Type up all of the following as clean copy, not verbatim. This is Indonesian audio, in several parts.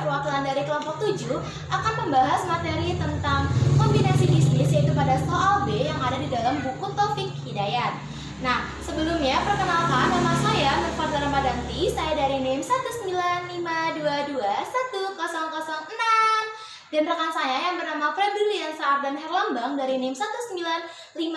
perwakilan dari kelompok 7 akan membahas materi tentang kombinasi bisnis, yaitu pada soal B yang ada di dalam buku Taufik Hidayat. Nah, sebelumnya perkenalkan, nama saya Nurfadla Ramadanti, saya dari NIM 195221006. Dan rekan saya yang bernama Febrian Saar dan Herlambang dari NIM 195221007,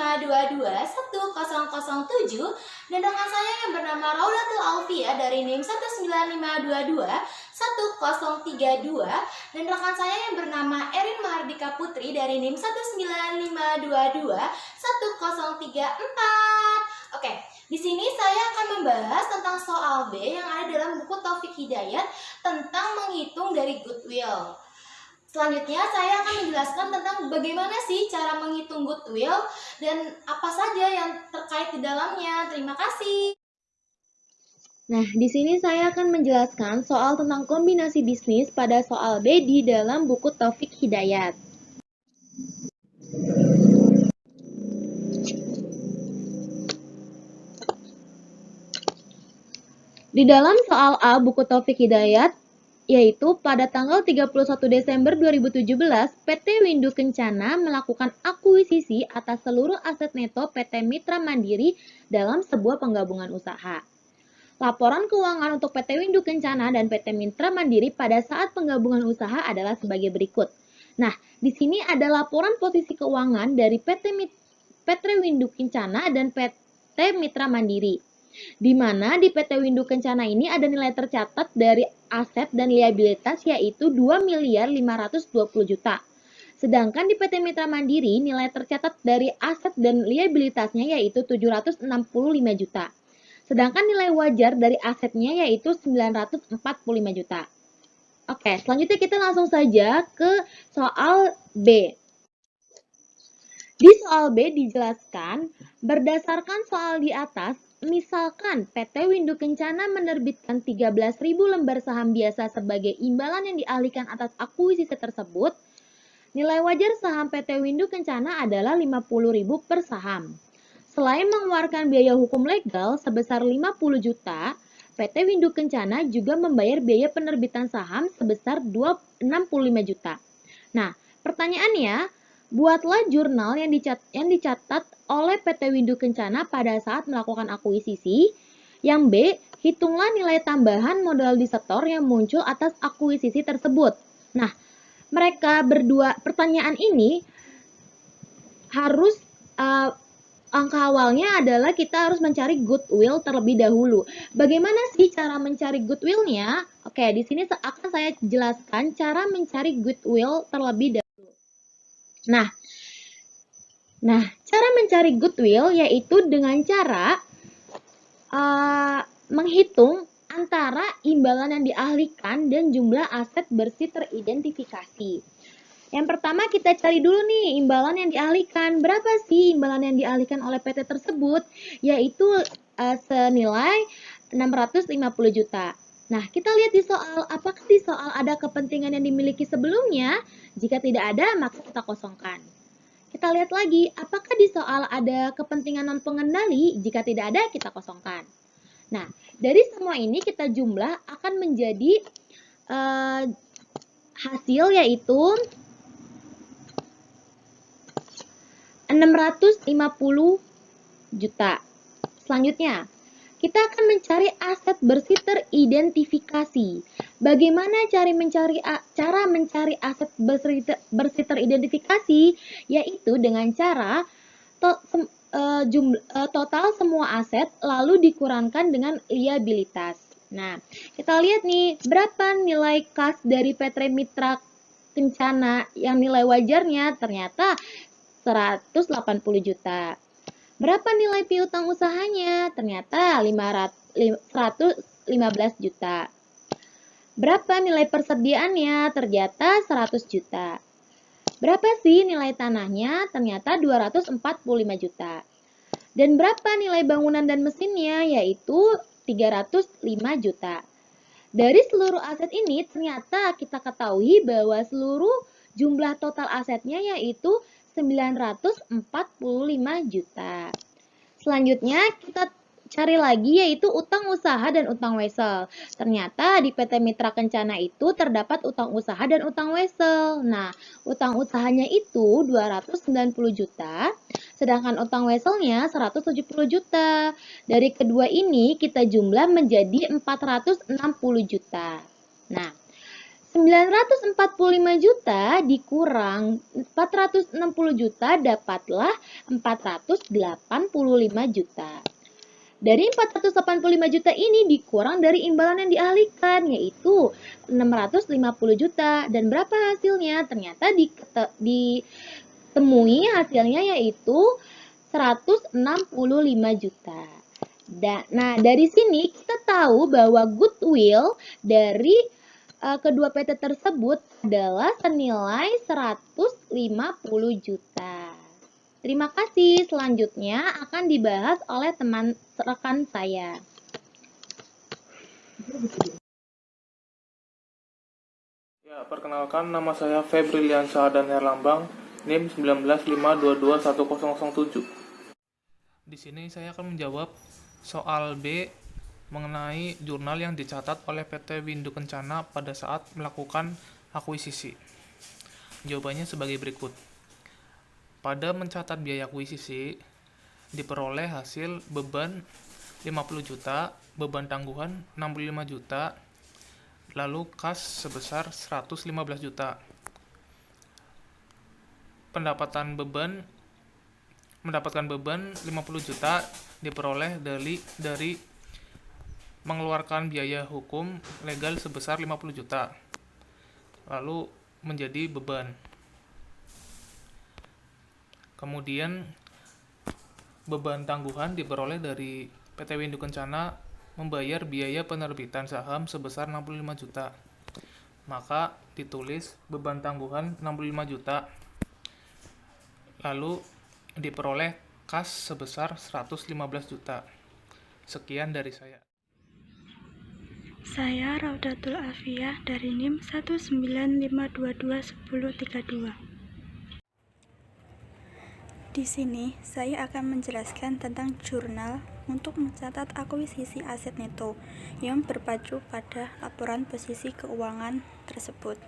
dan rekan saya yang bernama Raudatul Alfia dari NIM 195221032, dan rekan saya yang bernama Erin Mahardika Putri dari NIM 195221034. Oke, di sini saya akan membahas tentang soal B yang ada dalam buku Taufik Hidayat tentang menghitung dari goodwill. Selanjutnya saya akan menjelaskan tentang bagaimana sih cara menghitung goodwill dan apa saja yang terkait di dalamnya. Terima kasih. Nah, di sini saya akan menjelaskan soal tentang kombinasi bisnis pada soal B di dalam buku Taufik Hidayat. Di dalam soal A buku Taufik Hidayat, yaitu pada tanggal 31 Desember 2017, PT Windu Kencana melakukan akuisisi atas seluruh aset neto PT Mitra Mandiri dalam sebuah penggabungan usaha. Laporan keuangan untuk PT Windu Kencana dan PT Mitra Mandiri pada saat penggabungan usaha adalah sebagai berikut. Nah, di sini ada laporan posisi keuangan dari PT Windu Kencana dan PT Mitra Mandiri, di mana di PT Windu Kencana ini ada nilai tercatat dari aset dan liabilitas yaitu 2.520.000.000. Sedangkan di PT Mitra Mandiri nilai tercatat dari aset dan liabilitasnya yaitu 765 juta. Sedangkan nilai wajar dari asetnya yaitu 945 juta. Oke, selanjutnya kita langsung saja ke soal B. Di soal B dijelaskan, berdasarkan soal di atas, misalkan PT Windu Kencana menerbitkan 13.000 lembar saham biasa sebagai imbalan yang dialihkan atas akuisisi tersebut, nilai wajar saham PT Windu Kencana adalah 50.000 per saham. Selain mengeluarkan biaya hukum legal sebesar 50 juta, PT Windu Kencana juga membayar biaya penerbitan saham sebesar 65 juta. Nah, pertanyaannya, buatlah jurnal yang dicatat oleh PT Windu Kencana pada saat melakukan akuisisi. Yang B, hitunglah nilai tambahan modal disetor yang muncul atas akuisisi tersebut. Nah, mereka berdua pertanyaan ini harus angka awalnya adalah kita harus mencari goodwill terlebih dahulu. Bagaimana sih cara mencari goodwill-nya? Oke, di sini akan saya jelaskan cara mencari goodwill terlebih dahulu. Nah, cara mencari goodwill yaitu dengan cara menghitung antara imbalan yang dialihkan dan jumlah aset bersih teridentifikasi. Yang pertama kita cari dulu nih imbalan yang dialihkan. Berapa sih imbalan yang dialihkan oleh PT tersebut? Yaitu senilai 650 juta. Nah, kita lihat di soal, apakah di soal ada kepentingan yang dimiliki sebelumnya? Jika tidak ada, maka kita kosongkan. Kita lihat lagi, apakah di soal ada kepentingan non pengendali? Jika tidak ada, kita kosongkan. Nah, dari semua ini kita jumlah akan menjadi hasil yaitu 650 juta. Selanjutnya, kita akan mencari aset bersih teridentifikasi. Bagaimana cara mencari aset bersih teridentifikasi? Yaitu dengan cara total semua aset lalu dikurangkan dengan liabilitas. Nah, kita lihat nih, berapa nilai kas dari PT Mitra Kencana yang nilai wajarnya ternyata 180 juta. Berapa nilai piutang usahanya? Ternyata 115 juta. Berapa nilai persediaannya? Ternyata 100 juta. Berapa sih nilai tanahnya? Ternyata 245 juta. Dan berapa nilai bangunan dan mesinnya? Yaitu 305 juta. Dari seluruh aset ini ternyata kita ketahui bahwa seluruh jumlah total asetnya yaitu 945 juta. Selanjutnya kita cari lagi yaitu utang usaha dan utang wesel. Ternyata di PT Mitra Kencana itu terdapat utang usaha dan utang wesel. Nah, utang usahanya itu 290 juta, sedangkan utang weselnya 170 juta. Dari kedua ini kita jumlah menjadi 460 juta. Nah, 945 juta dikurang 460 juta dapatlah 485 juta. Dari 485 juta ini dikurang dari imbalan yang dialihkan, yaitu 650 juta. Dan berapa hasilnya? Ternyata ditemui hasilnya yaitu 165 juta. Nah, dari sini kita tahu bahwa goodwill dari kedua PT tersebut adalah senilai 150 juta. Terima kasih. Selanjutnya akan dibahas oleh teman rekan saya. Ya, perkenalkan nama saya Febriliansyah dan Herlambang, NIM 195221007. Di sini saya akan menjawab soal B mengenai jurnal yang dicatat oleh PT Windu Kencana pada saat melakukan akuisisi. Jawabannya sebagai berikut. Pada mencatat biaya akuisisi, diperoleh hasil beban 50 juta, beban tangguhan 65 juta, lalu kas sebesar 115 juta. Mendapatkan beban 50 juta diperoleh dari mengeluarkan biaya hukum legal sebesar 50 juta. Lalu menjadi beban. Kemudian beban tangguhan diperoleh dari PT Windu Kencana membayar biaya penerbitan saham sebesar 65 juta. Maka ditulis beban tangguhan 65 juta. Lalu diperoleh kas sebesar 115 juta. Sekian dari saya. Saya Raudatul Afiyah dari NIM 195221032. Di sini saya akan menjelaskan tentang jurnal untuk mencatat akuisisi aset neto yang berpacu pada laporan posisi keuangan tersebut.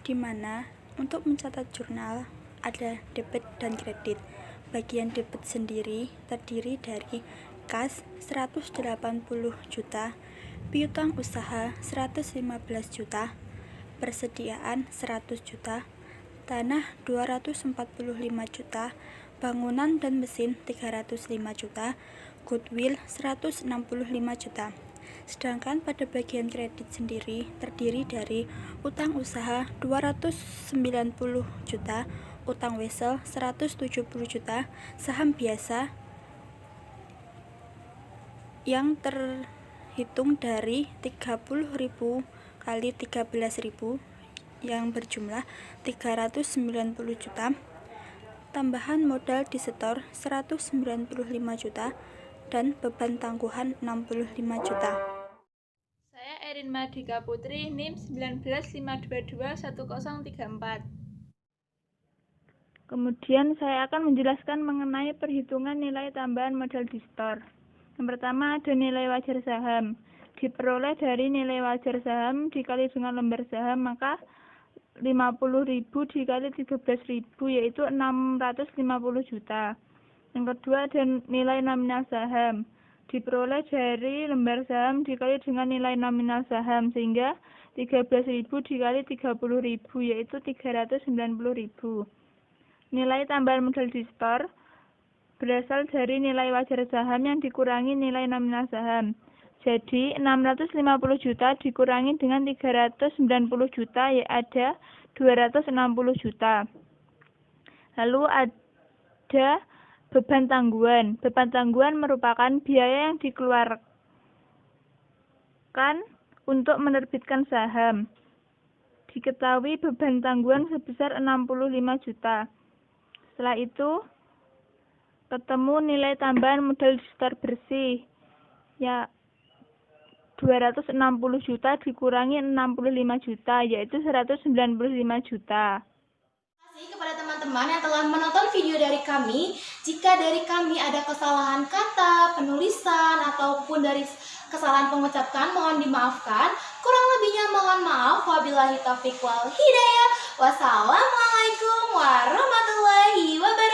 Di mana untuk mencatat jurnal ada debit dan kredit. Bagian debit sendiri terdiri dari kas 180 juta, piutang usaha 115 juta, persediaan 100 juta, tanah 245 juta, bangunan dan mesin 305 juta, goodwill 165 juta. Sedangkan pada bagian kredit sendiri terdiri dari utang usaha 290 juta, utang wesel 170 juta, saham biasa yang terhitung dari 30.000 kali 13.000 yang berjumlah 390 juta, tambahan modal disetor 195 juta, dan beban tangguhan 65 juta. Saya Erin Mardika Putri, NIM 195221034. Kemudian saya akan menjelaskan mengenai perhitungan nilai tambahan modal di store. Yang pertama ada nilai wajar saham. Diperoleh dari nilai wajar saham dikali dengan lembar saham, maka 50.000 dikali 13.000 yaitu 650 juta. Yang kedua ada nilai nominal saham. Diperoleh dari lembar saham dikali dengan nilai nominal saham, sehingga 13.000 dikali 30.000 yaitu 390.000. Nilai tambahan modal di store berasal dari nilai wajar saham yang dikurangi nilai nominal saham. Jadi 650 juta dikurangi dengan 390 juta ya ada 260 juta. Lalu ada beban tangguhan. Beban tangguhan merupakan biaya yang dikeluarkan untuk menerbitkan saham. Diketahui beban tangguhan sebesar 65 juta. Setelah itu ketemu nilai tambahan modal di store bersih. Ya 260 juta dikurangi 65 juta yaitu 195 juta. Kepada teman-teman yang telah menonton video dari kami, jika dari kami ada kesalahan kata, penulisan, ataupun dari kesalahan pengucapan, mohon dimaafkan. Kurang lebihnya mohon maaf. Wabillahi taufiq wal hidayah. Wassalamualaikum warahmatullahi wabarakatuh.